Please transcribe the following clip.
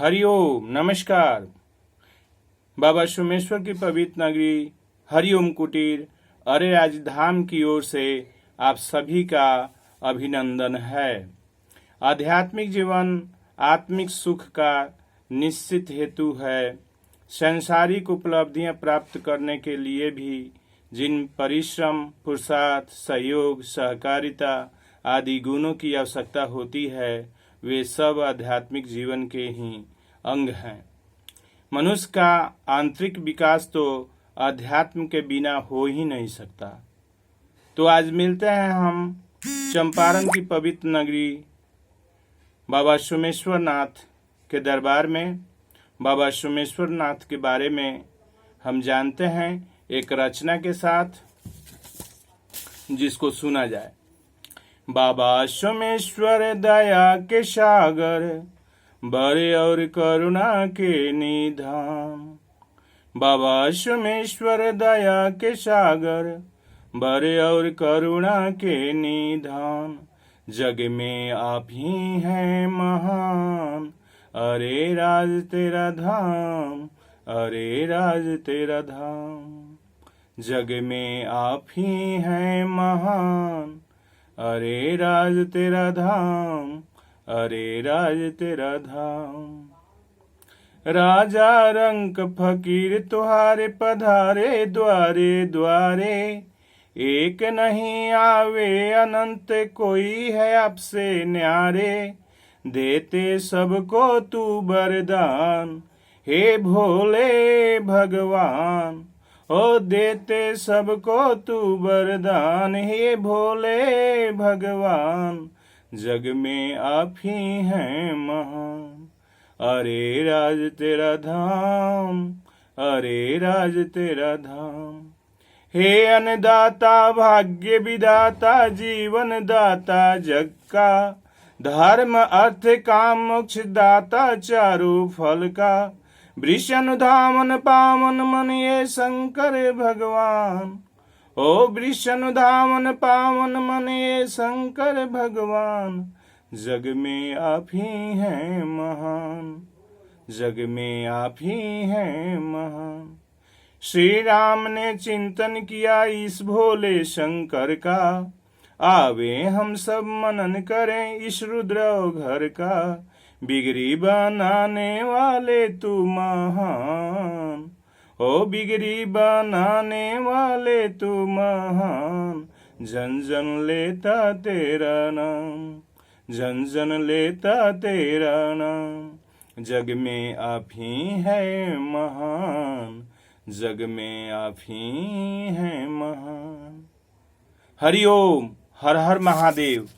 हरिओम नमस्कार। बाबा सोमेश्वर की पवित्र नगरी हरिओम कुटीर अरेराज धाम की ओर से आप सभी का अभिनंदन है। आध्यात्मिक जीवन आत्मिक सुख का निश्चित हेतु है। सांसारिक उपलब्धियां प्राप्त करने के लिए भी जिन परिश्रम, पुरुषार्थ, सहयोग, सहकारिता आदि गुणों की आवश्यकता होती है, वे सब आध्यात्मिक जीवन के ही अंग हैं। मनुष्य का आंतरिक विकास तो अध्यात्म के बिना हो ही नहीं सकता। तो आज मिलते हैं हम चंपारण की पवित्र नगरी बाबा सोमेश्वर नाथ के दरबार में। बाबा सोमेश्वर नाथ के बारे में हम जानते हैं एक रचना के साथ, जिसको सुना जाए। बाबा सोमेश्वर दया के सागर, बड़े और करुणा के निधान। बाबा सोमेश्वर दया के सागर, बड़े और करुणा के निधान। जग में आप ही हैं महान, अरे राज तेरा धाम, अरे राज तेरा धाम। जग में आप ही हैं महान, अरे राज तेरा धाम, अरे राज तेरा धाम। राजा रंक फकीर तुहारे पधारे द्वारे द्वारे। एक नहीं आवे अनंत, कोई है आपसे न्यारे। देते सबको तू वरदान, हे भोले भगवान। ओ देते सबको तू वरदान, हे भोले भगवान। जग में आप ही हैं महान, अरे राज तेरा धाम, अरे राज तेरा धाम। हे अन्नदाता भाग्य विदाता, जीवन दाता जग का। धर्म अर्थ काम मोक्ष दाता, चारों फल का। वृषनुधामन पावन मन ये शंकर भगवान। ओ वृषनुधामन पावन मन ये शंकर भगवान। जग में आप ही हैं महान, जग में आप ही हैं महान। श्री राम ने चिंतन किया इस भोले शंकर का। आवे हम सब मनन करें इस रुद्र घर का। बिगड़ी बनाने वाले तू महान, ओ बिगड़ी बनाने वाले तू महान। जन जन लेता तेरा नाम, जन जन लेता तेरा नाम। जग में आप ही हैं महान, जग में आप ही हैं महान। हरिओम, हर हर महादेव।